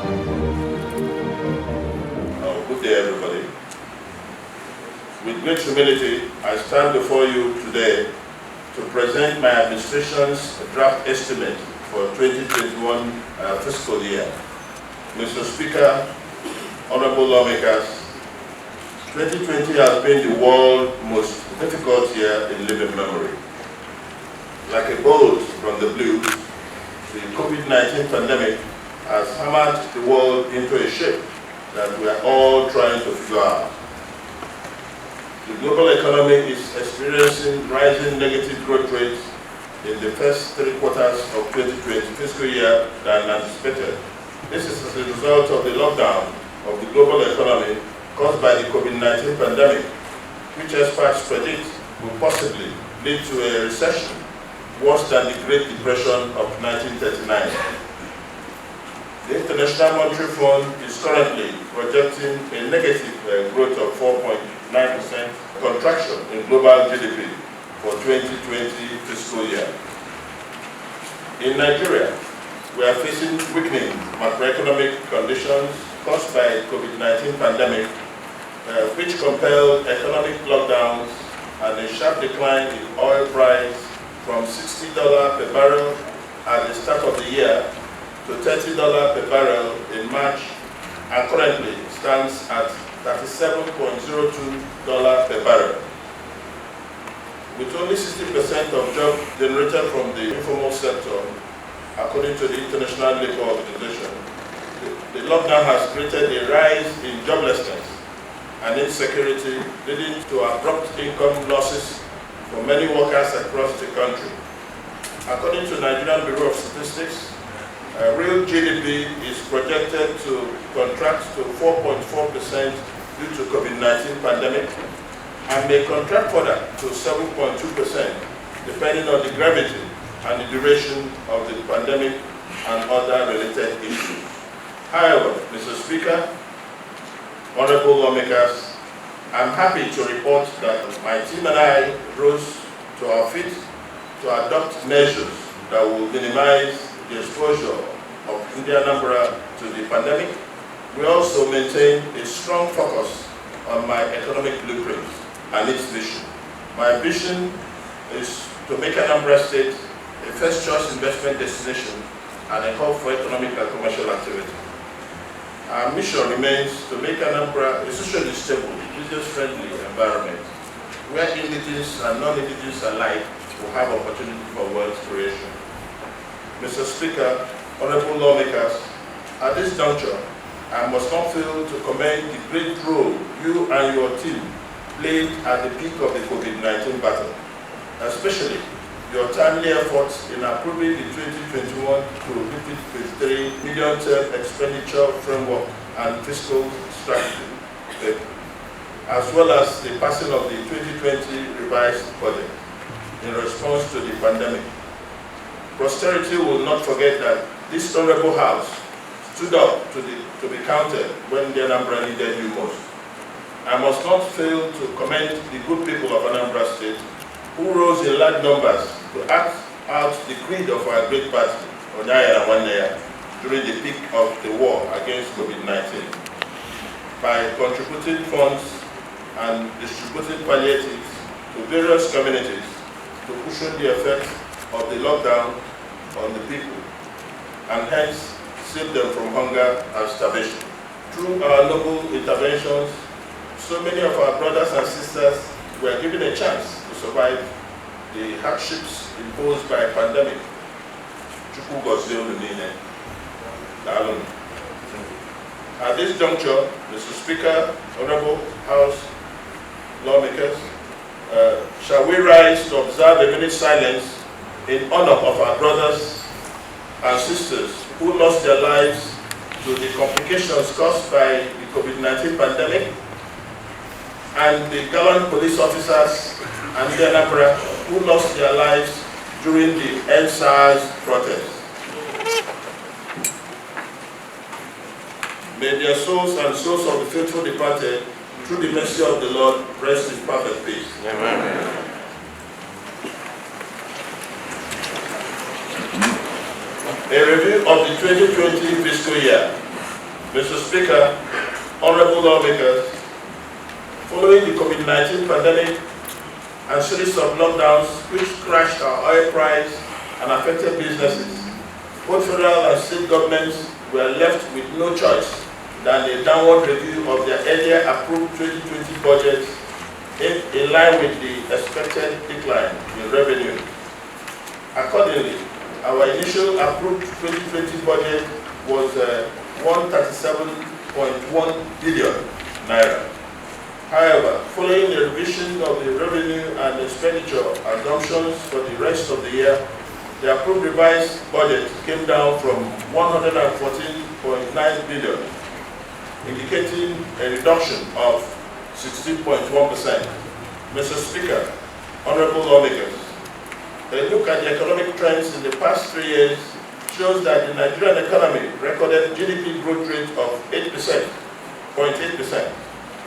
Good day, everybody. With great humility, I stand before you today to present my administration's draft estimate for 2021 fiscal year. Mr. Speaker, honorable lawmakers, 2020 has been the world's most difficult year in living memory. Like a bolt from the blue, the COVID-19 pandemic has hammered the world into a shape that we are all trying to figure out. The global economy is experiencing rising negative growth rates in the first 3 quarters of 2020 fiscal year than anticipated. This is as a result of the lockdown of the global economy caused by the COVID-19 pandemic, which experts predict will possibly lead to a recession worse than the Great Depression of 1939. The International Monetary Fund is currently projecting a negative growth of 4.9% contraction in global GDP for 2020 fiscal year. In Nigeria, we are facing weakening macroeconomic conditions caused by the COVID-19 pandemic, which compelled economic lockdowns and a sharp decline in oil price from $60 per barrel at the start of the year to $30 per barrel in March, and currently stands at $37.02 per barrel. With only 60% of jobs generated from the informal sector, according to the International Labour Organization, the lockdown has created a rise in joblessness and insecurity, leading to abrupt income losses for many workers across the country. According to Nigerian Bureau of Statistics, real GDP is projected to contract to 4.4% due to COVID-19 pandemic and may contract further to 7.2% depending on the gravity and the duration of the pandemic and other related issues. However, Mr. Speaker, honorable lawmakers, I'm happy to report that my team and I rose to our feet to adopt measures that will minimize the exposure of Anambra to the pandemic. We also maintain a strong focus on my economic blueprint and its vision. My vision is to make Anambra State a first-choice investment destination and a hub for economic and commercial activity. Our mission remains to make Anambra a socially stable, business-friendly environment where indigenous and non-indigenous alike will have opportunity for wealth creation. Mr. Speaker, honorable lawmakers, at this juncture, I must not fail to commend the great role you and your team played at the peak of the COVID-19 battle, especially your timely efforts in approving the 2021 to 2023 medium-term expenditure framework and fiscal strategy, as well as the passing of the 2020 revised budget in response to the pandemic. Posterity will not forget that this honorable house stood up to be counted when the Anambra needed you most. I must not fail to commend the good people of Anambra State who rose in large numbers to act out the creed of our great party, Naira, during the peak of the war against COVID-19 by contributing funds and distributing palliatives to various communities to cushion the effects of the lockdown on the people and hence save them from hunger and starvation. Through our noble interventions, so many of our brothers and sisters were given a chance to survive the hardships imposed by a pandemic. At this juncture, Mr. Speaker, Honorable House lawmakers, shall we rise to observe a minute's silence in honor of our brothers and sisters who lost their lives to the complications caused by the COVID-19 pandemic, and the gallant police officers and the Anambra who lost their lives during the EndSARS protest. May their souls and souls of the faithful departed, through the mercy of the Lord, rest in perfect peace. Amen. A review of the 2020 fiscal year. Mr. Speaker, honorable lawmakers, following the COVID-19 pandemic and series of lockdowns which crashed our oil price and affected businesses, both federal and state governments were left with no choice than a downward review of their earlier approved 2020 budgets in line with the expected decline in revenue. Accordingly, our initial approved 2020 budget was 137.1 billion naira. However, following the revision of the revenue and expenditure assumptions for the rest of the year, the approved revised budget came down from 114.9 billion, indicating a reduction of 16.1%. Mr. Speaker, honorable lawmakers, a look at the economic trends in the past 3 years shows that the Nigerian economy recorded GDP growth rate of 0.8%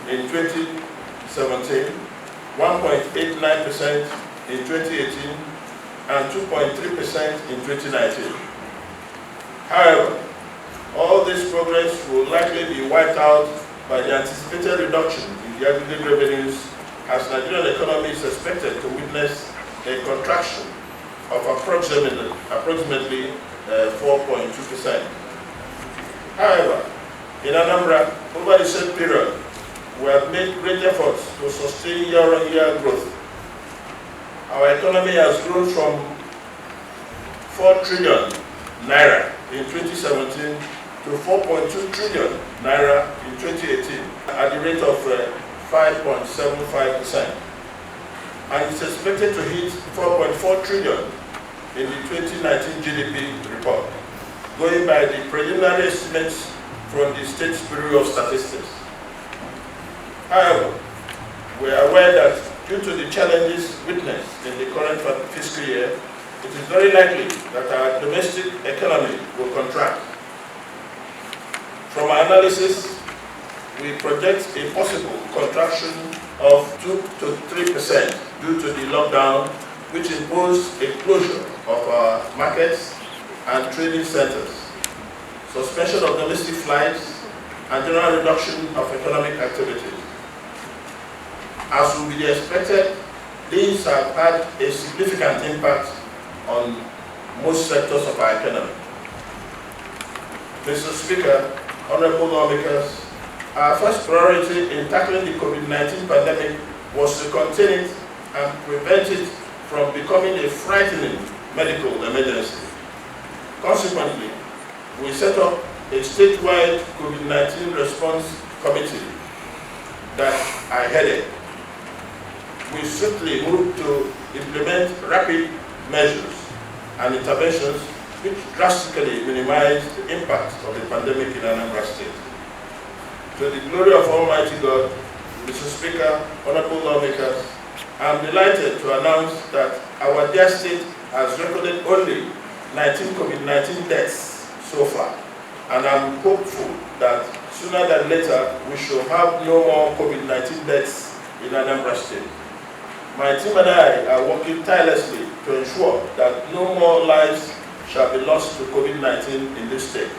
in 2017, 1.89% in 2018, and 2.3% in 2019. However, all this progress will likely be wiped out by the anticipated reduction in the aggregate revenues as Nigerian economy is expected to witness a contraction of approximately 4.2%. However, in Anambra, over the same period, we have made great efforts to sustain year-on-year growth. Our economy has grown from 4 trillion naira in 2017 to 4.2 trillion naira in 2018 at the rate of 5.75%. And it's expected to hit 4.4 trillion in the 2019 GDP report, going by the preliminary estimates from the State Bureau of Statistics. However, we are aware that due to the challenges witnessed in the current fiscal year, it is very likely that our domestic economy will contract. From our analysis, we project a possible contraction of 2 to 3% due to the lockdown, which imposed a closure of our markets and trading centers, suspension of domestic flights, and general reduction of economic activities. As would be expected, these have had a significant impact on most sectors of our economy. Mr. Speaker, honorable lawmakers, our first priority in tackling the COVID-19 pandemic was to contain it and prevent it from becoming a frightening medical emergency. Consequently, we set up a statewide COVID-19 response committee that I headed. We swiftly moved to implement rapid measures and interventions which drastically minimized the impact of the pandemic in Anambra State. To the glory of Almighty God, Mr. Speaker, honorable lawmakers, I am delighted to announce that our dear state has recorded only 19 COVID-19 deaths so far, and I'm hopeful that sooner than later we shall have no more COVID-19 deaths in Anambra State. My team and I are working tirelessly to ensure that no more lives shall be lost to COVID-19 in this state.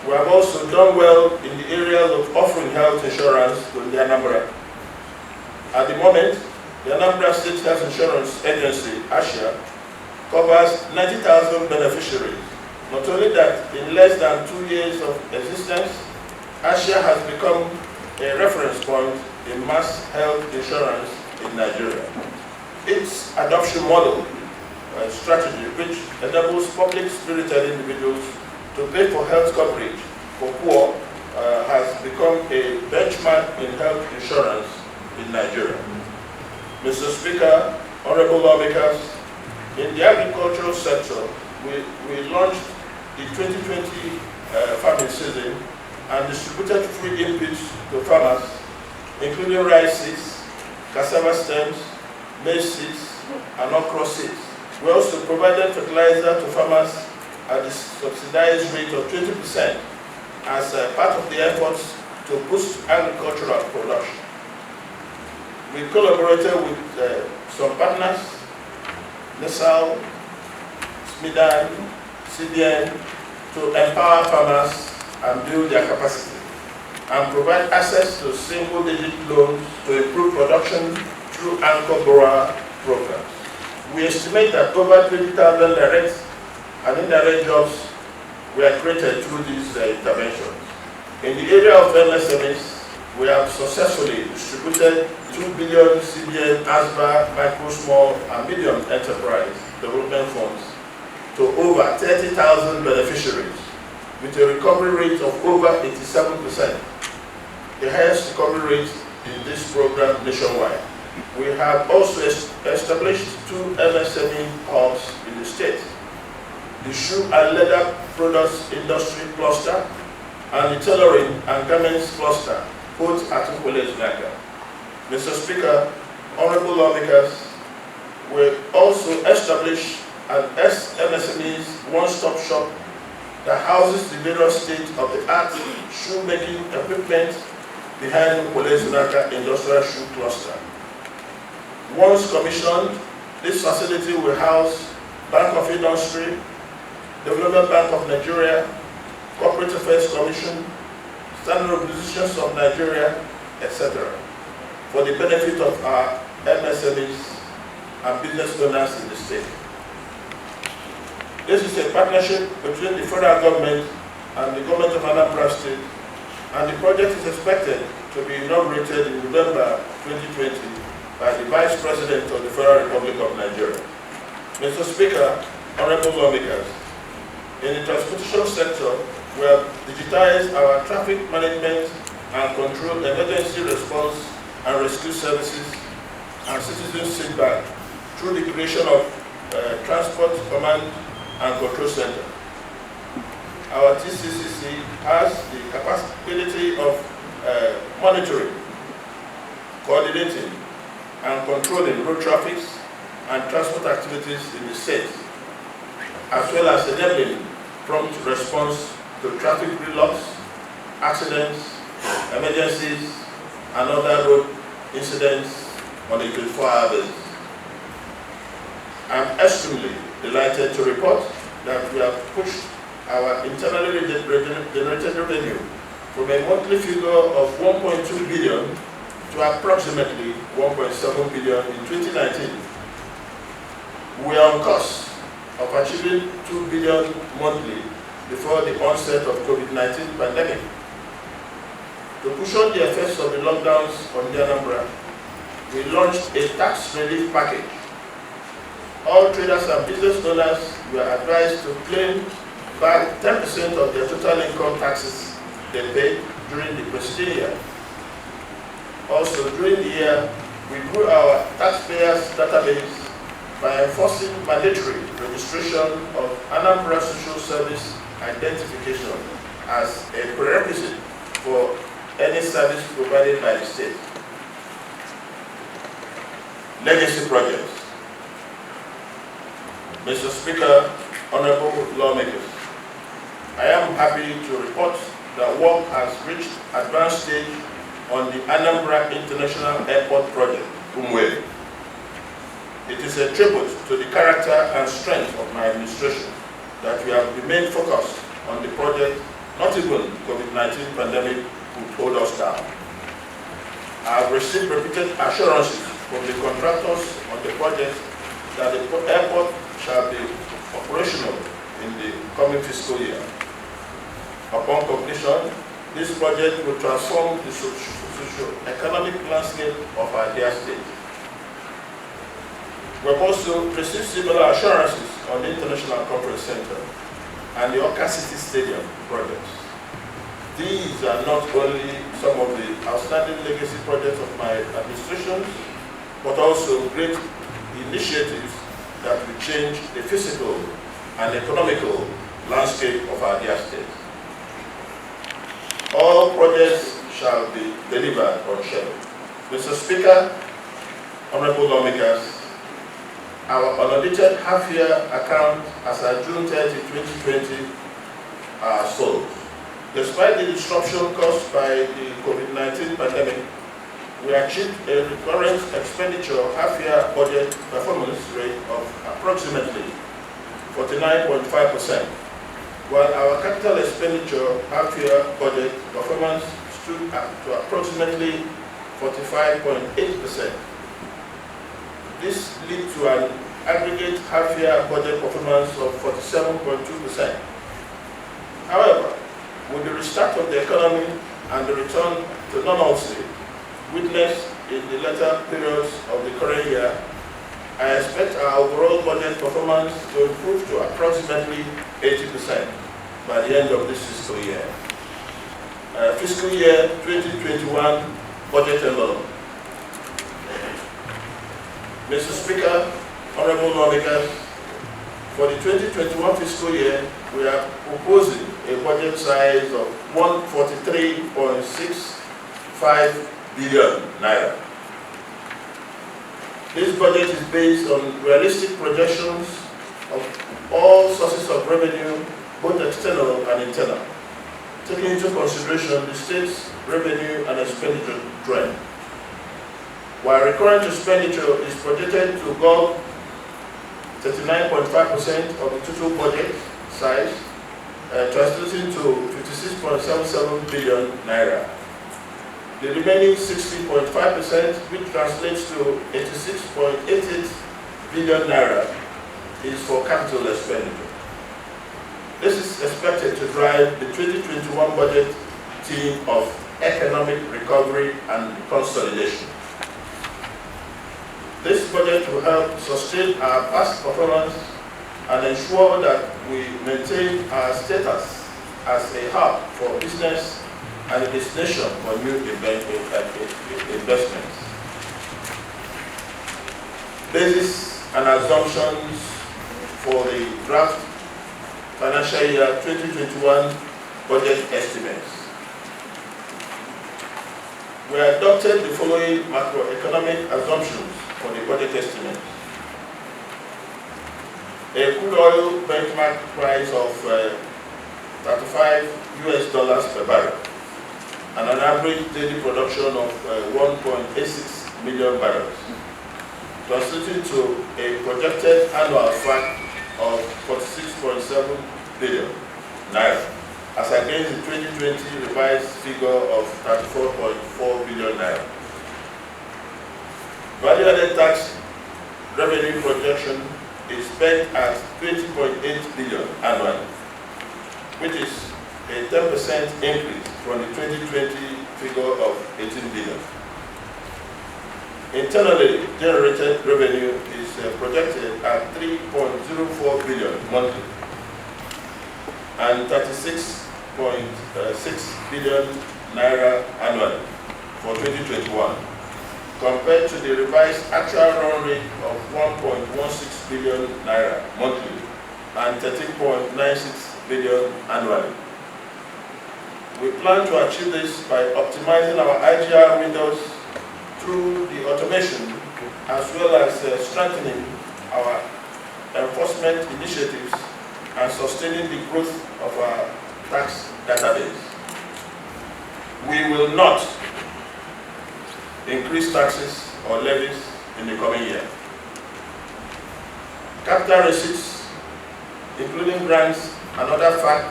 We have also done well in the areas of offering health insurance to the Anambra. At the moment, the Anambra State Health Insurance Agency, ASHA, covers 90,000 beneficiaries. Not only that, in less than 2 years of existence, ASHA has become a reference point in mass health insurance in Nigeria. Its adoption model strategy, which enables public-spirited individuals to pay for health coverage for poor, has become a benchmark in health insurance in Nigeria. Mr. Speaker, honorable lawmakers, in the agricultural sector, we launched the 2020 farming season and distributed free inputs to farmers, including rice seeds, cassava stems, maize seeds, and okra seeds. We also provided fertilizer to farmers at the subsidized rate of 20% as part of the efforts to boost agricultural production. We collaborated with some partners, NESAL, SMIDAN, CBN, to empower farmers and build their capacity. and provide access to single-digit loans to improve production through anchor borrower programs. We estimate that over 20,000 direct and indirect jobs were created through these interventions. In the area of MSMEs, we have successfully distributed 2 billion CBN ASBA micro, small, and medium enterprise development funds to over 30,000 beneficiaries, with a recovery rate of over 87%, the highest recovery rate in this program nationwide. We have also established 2 MSME hubs in the state: the shoe and leather products industry cluster and the tailoring and garments cluster, both at Naira. Mr. Speaker, honorable lawmakers, we also establish an MSME's one-stop shop that houses the various state-of-the-art shoemaking equipment behind Naira Industrial Shoe Cluster. Once commissioned, this facility will house Bank of Industry, Development Bank of Nigeria, Corporate Affairs Commission, Standard Organizations of Nigeria, etc., for the benefit of our MSMEs and business owners in the state. This is a partnership between the federal government and the government of Anambra State, and the project is expected to be inaugurated in November 2020 by the Vice President of the Federal Republic of Nigeria. Mr. Speaker, honorable lawmakers, in the transportation sector, we have digitized our traffic management and control, emergency response and rescue services, and citizen feedback through the creation of Transport Command and Control Center. Our TCCC has the capability of monitoring, coordinating, and controlling road traffic and transport activities in the state, as well as enabling prompt response to traffic relocks, accidents, emergencies, and other road incidents on a 24-hour basis. I'm extremely delighted to report that we have pushed our internally generated revenue from a monthly figure of 1.2 billion to approximately 1.7 billion in 2019. We are on course of achieving 2 billion monthly before the onset of COVID-19 pandemic. To cushion the effects of the lockdowns on the Anambra, we launched a tax relief package. All traders and business owners were advised to claim back 10% of their total income taxes they paid during the preceding year. Also, during the year, we grew our taxpayers' database by enforcing mandatory registration of Anambra Social Service identification as a prerequisite for any service provided by the state. Legacy projects. Mr. Speaker, honorable lawmakers, I am happy to report that work has reached advanced stage on the Anambra International Airport project, Umwe. It is a tribute to the character and strength of my administration that we have remained focused on the project. Not even COVID-19 pandemic would hold us down. I have received repeated assurances from the contractors on the project that the airport shall be operational in the coming fiscal year. Upon completion, this project will transform the socio-economic landscape of our dear state. We have also received similar assurances on the International Conference Center and the Oka City Stadium projects. These are not only some of the outstanding legacy projects of my administration, but also great initiatives that will change the physical and economical landscape of our dear state. All projects shall be delivered on schedule. Mr. Speaker, honorable lawmakers, our unaudited half-year account as at June 30, 2020 are sold. Despite the disruption caused by the COVID-19 pandemic, we achieved a recurrent expenditure half-year budget performance rate of approximately 49.5%, while our capital expenditure half-year budget performance stood at to approximately 45.8%. This led to an aggregate half-year budget performance of 47.2%. However, with the restart of the economy and the return to normalcy witnessed in the latter periods of the current year, I expect our overall budget performance to improve to approximately 80% by the end of this fiscal year. Fiscal year 2021 budget envelope. Mr. Speaker, Honorable Lawmakers, for the 2021 fiscal year, we are proposing a budget size of 143.65 billion naira. This budget is based on realistic projections of all sources of revenue, both external and internal, taking into consideration the state's revenue and expenditure trend. While recurrent expenditure is projected to go 39.5% of the total budget size, translating to 56.77 billion naira. The remaining 60.5%, which translates to 86.88 billion naira, is for capital expenditure. This is expected to drive the 2021 budget theme of economic recovery and consolidation. This budget will help sustain our past performance and ensure that we maintain our status as a hub for business and a destination for new investments. Basis and assumptions for the draft financial year 2021 budget estimates. We adopted the following macroeconomic assumptions for the budget estimates. A crude oil benchmark price of $35 per barrel, and an average daily production of 1.86 million barrels, translating to a projected annual FAC of 46.7 billion naira, as against the 2020 revised figure of 34.4 billion naira. Value-added tax revenue projection is spent at 20.8 billion annually, which is a 10% increase from the 2020 figure of 18 billion. Internally generated revenue is projected at 3.04 billion monthly and 36.6 billion naira annually for 2021, compared to the revised actual run rate of 1.16 billion naira monthly and 13.96 billion annually. We plan to achieve this by optimizing our IGR windows through the automation, as well as strengthening our enforcement initiatives and sustaining the growth of our tax database. We will not increase taxes or levies in the coming year. Capital receipts, including grants and other FAC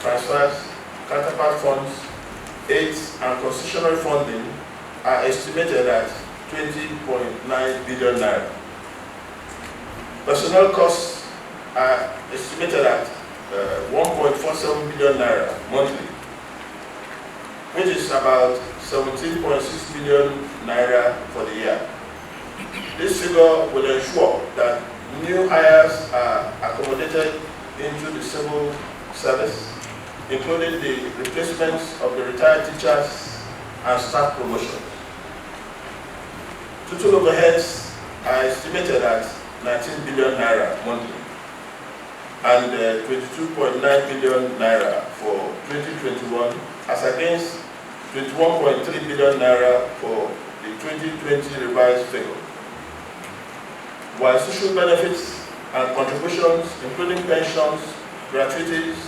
transfers, counterpart funds, aids, and concessionary funding, are estimated at 20.9 billion naira. Personnel costs are estimated at 1.47 billion naira monthly, which is about 17.6 billion naira for the year. This figure will ensure that new hires are accommodated into the civil service, including the replacements of the retired teachers and staff promotions. Total overheads are estimated at 19 billion naira monthly and 22.9 billion naira for 2021, as against 21.3 billion naira for the 2020 revised figure. While social benefits and contributions, including pensions, gratuities,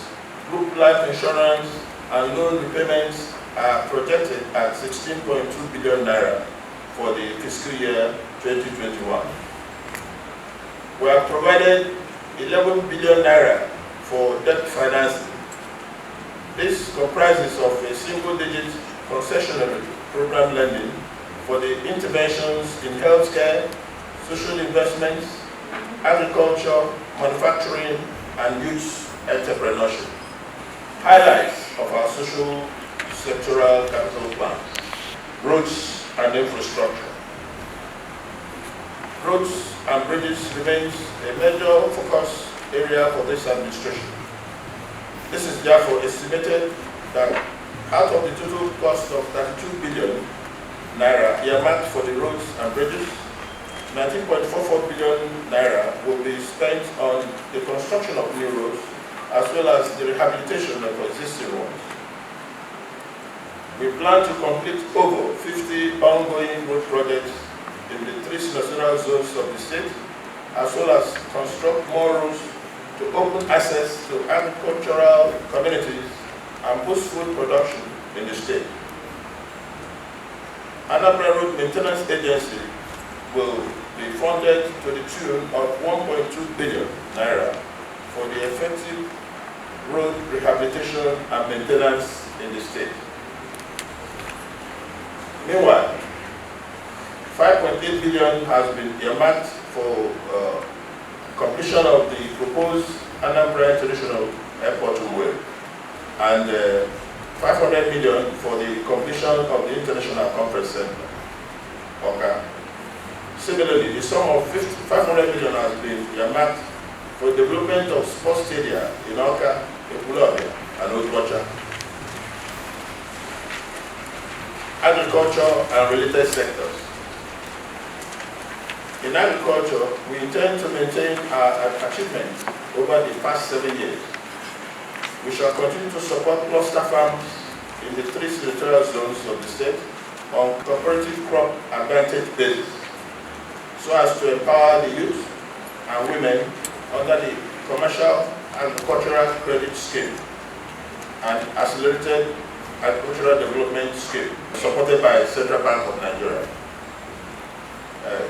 group life insurance, and loan repayments, are projected at 16.2 billion naira for the fiscal year 2021. We have provided 11 billion naira for debt financing, This comprises of a single-digit concessionary program lending for the interventions in healthcare, social investments, agriculture, manufacturing, and youth entrepreneurship. Highlights of our social sectoral capital plan: roads and infrastructure. Roads and bridges remains a major focus area for this administration. This is therefore estimated that out of the total cost of 32 billion Naira earmarked for the roads and bridges, 19.44 billion Naira will be spent on the construction of new roads as well as the rehabilitation of existing ones. We plan to complete over 50 ongoing road projects in the 3 senatorial zones of the state, as well as construct more roads to open access to agricultural communities and boost food production in the state. Anambra Road Maintenance Agency will be funded to the tune of 1.2 billion Naira for the effective road rehabilitation and maintenance in the state. Meanwhile, 5.8 billion has been earmarked for completion of the proposed Anambra International Airport runway and 500 million for the completion of the International Conference Center. Okay. Similarly, the sum of 500 million has been earmarked for the development of sports stadia in Oka, Ekulobia, and Otuacha. Agriculture and related sectors. In agriculture, we intend to maintain our achievements over the past 7 years. We shall continue to support cluster farms in the 3 senatorial zones of the state on cooperative crop advantage basis, so as to empower the youth and women under the Commercial Agricultural Credit Scheme and Accelerated Agricultural Development Scheme, supported by Central Bank of Nigeria.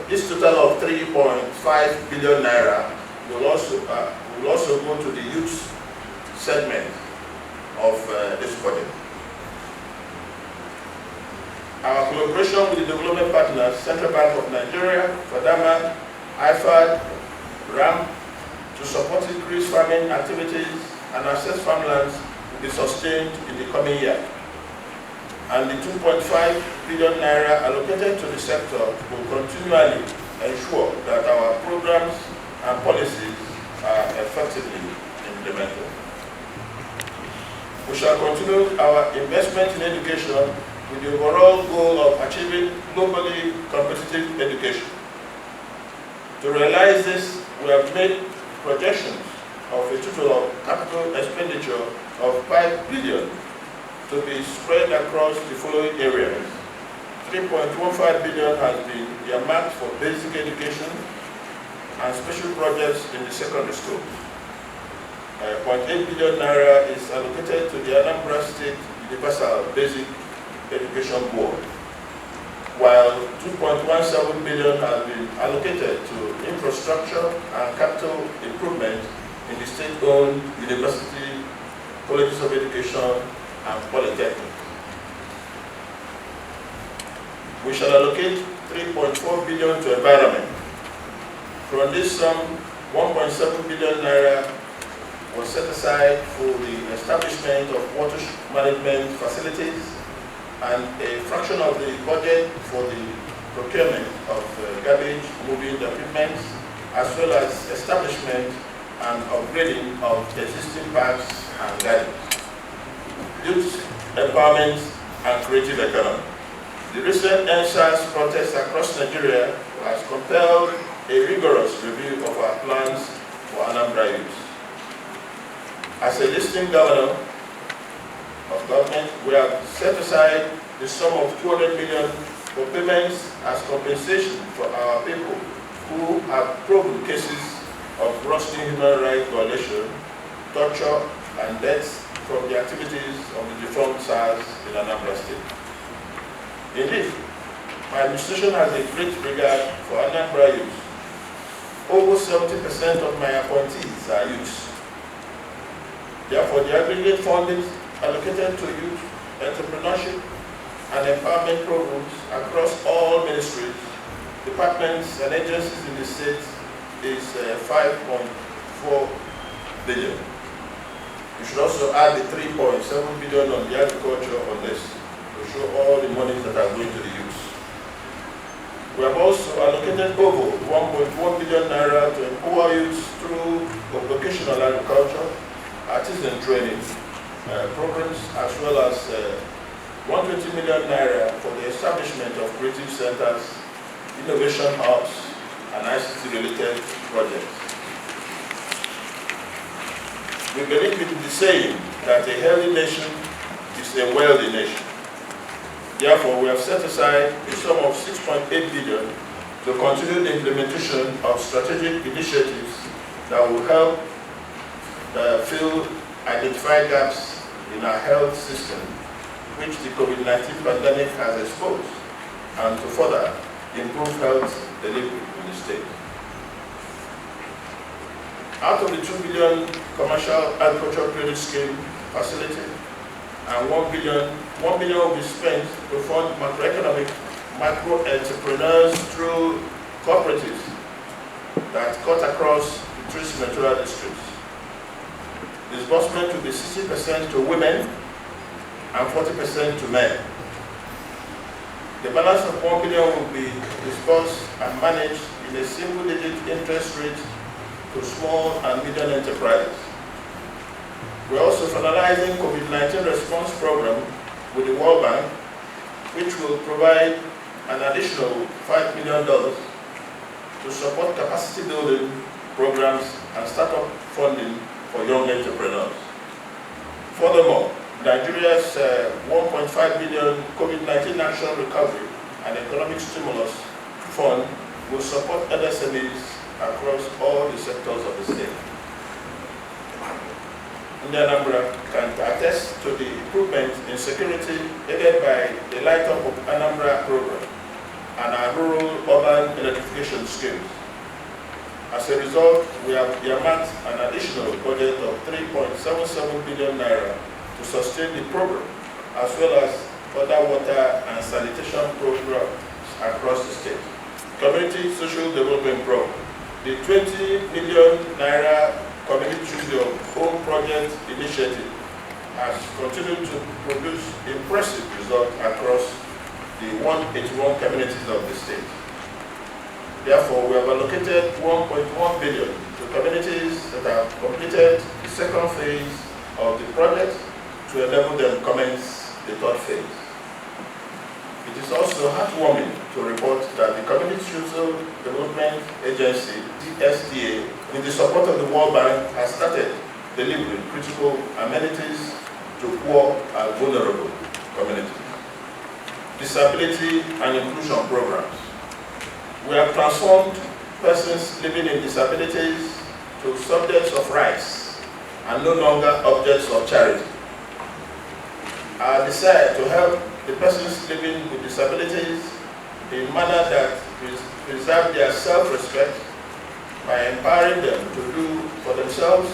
This total of 3.5 billion Naira will also go to the youth segment of this project. Our collaboration with the development partners, Central Bank of Nigeria, FADAMA, IFAD, RAM, to support increased farming activities and access farmlands will be sustained in the coming year. And the 2.5 billion Naira allocated to the sector will continually ensure that our programs and policies are effectively implemented. We shall continue our investment in education with the overall goal of achieving globally competitive education. To realize this, we have made projections of a total of capital expenditure of 5 billion to be spread across the following areas. 3.15 billion has been earmarked for basic education and special projects in the secondary school. 0.8 billion Naira is allocated to the Anambra State Universal Basic Education Board, while 2.17 billion has been allocated to infrastructure and capital improvement in the state-owned university, colleges of education, and polytechnics. We shall allocate 3.4 billion to environment. From this sum, 1.7 billion Naira was set aside for the establishment of water management facilities and a fraction of the budget for the procurement of garbage moving equipment, as well as establishment and upgrading of existing parks and gardens. Youth empowerment and creative economy. The recent NSAS protests across Nigeria has compelled a rigorous review of our plans for Anambra youth. As a listing governor of government, we have set aside the sum of 200 million for payments as compensation for our people who have proven cases of gross human rights violation, torture, and deaths from the activities of the defunct SARS in Anambra State. Indeed, my administration has a great regard for Anambra youth. Over 70% of my appointees are youth. Therefore, the aggregate funding allocated to youth entrepreneurship and empowerment programs across all ministries, departments, and agencies in the state is 5.4 billion. You should also add the 3.7 billion on the agriculture on this to show all the monies that are going to the youth. We have also allocated over 1.1 billion naira to empower youth through vocational agriculture, artisan training programs, as well as 120 million naira for the establishment of creative centers, innovation hubs, and ICT-related projects. We believe in the saying that a healthy nation is a wealthy nation. Therefore, we have set aside a sum of 6.8 billion to continue the implementation of strategic initiatives that will help fill identified gaps in our health system, which the COVID-19 pandemic has exposed, and to further improve health delivery in the state. Out of the 2 billion commercial agricultural credit scheme facility, and 1 billion will be spent to fund macroeconomic micro-entrepreneurs through cooperatives that cut across the 3 senatorial districts. Disbursement will be 60% to women and 40% to men. The balance of 1 billion will be disbursed and managed in a single-digit interest rate to small and medium enterprises. We're also finalizing COVID-19 response program with the World Bank, which will provide an additional $5 million to support capacity building programs and startup funding for young entrepreneurs. Furthermore, Nigeria's 1.5 billion COVID-19 Action Recovery and Economic Stimulus Fund will support MSMEs across all the sectors of the state. Anambra can attest to the improvement in security aided by the Light Up of Anambra program and our rural-urban electrification schemes. As a result, we have earmarked an additional budget of 3.77 billion naira to sustain the program, as well as other water and sanitation programs across the state. Community Social Development Program. The 20 million naira Community Choose Your Own Project initiative has continued to produce impressive results across the 181 communities of the state. Therefore, we have allocated 1.1 billion to communities that have completed the second phase of the project to enable them commence the third phase. It is also heartwarming to report that the Community Social Development Agency, CSDA, with the support of the World Bank, has started delivering critical amenities to poor and vulnerable communities. Disability and inclusion programs. We have transformed persons living in disabilities to subjects of rights and no longer objects of charity. Our desire to help the persons living with disabilities in a manner that preserve their self-respect by empowering them to do for themselves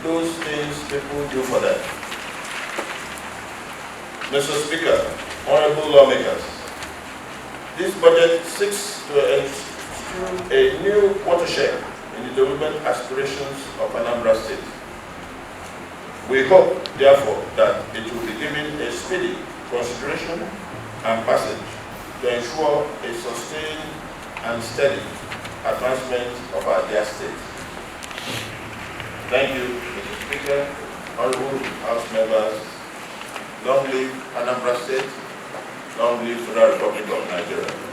those things people do for them. Mr. Speaker, honorable lawmakers, this budget seeks to ensure a new watershed in the development aspirations of Anambra State. We hope, therefore, that it will be given a speedy consideration and passage to ensure a sustained and steady advancement of our dear state. Thank you, Mr. Speaker, honorable House members. Long live Anambra State. Long live the Federal Republic of Nigeria.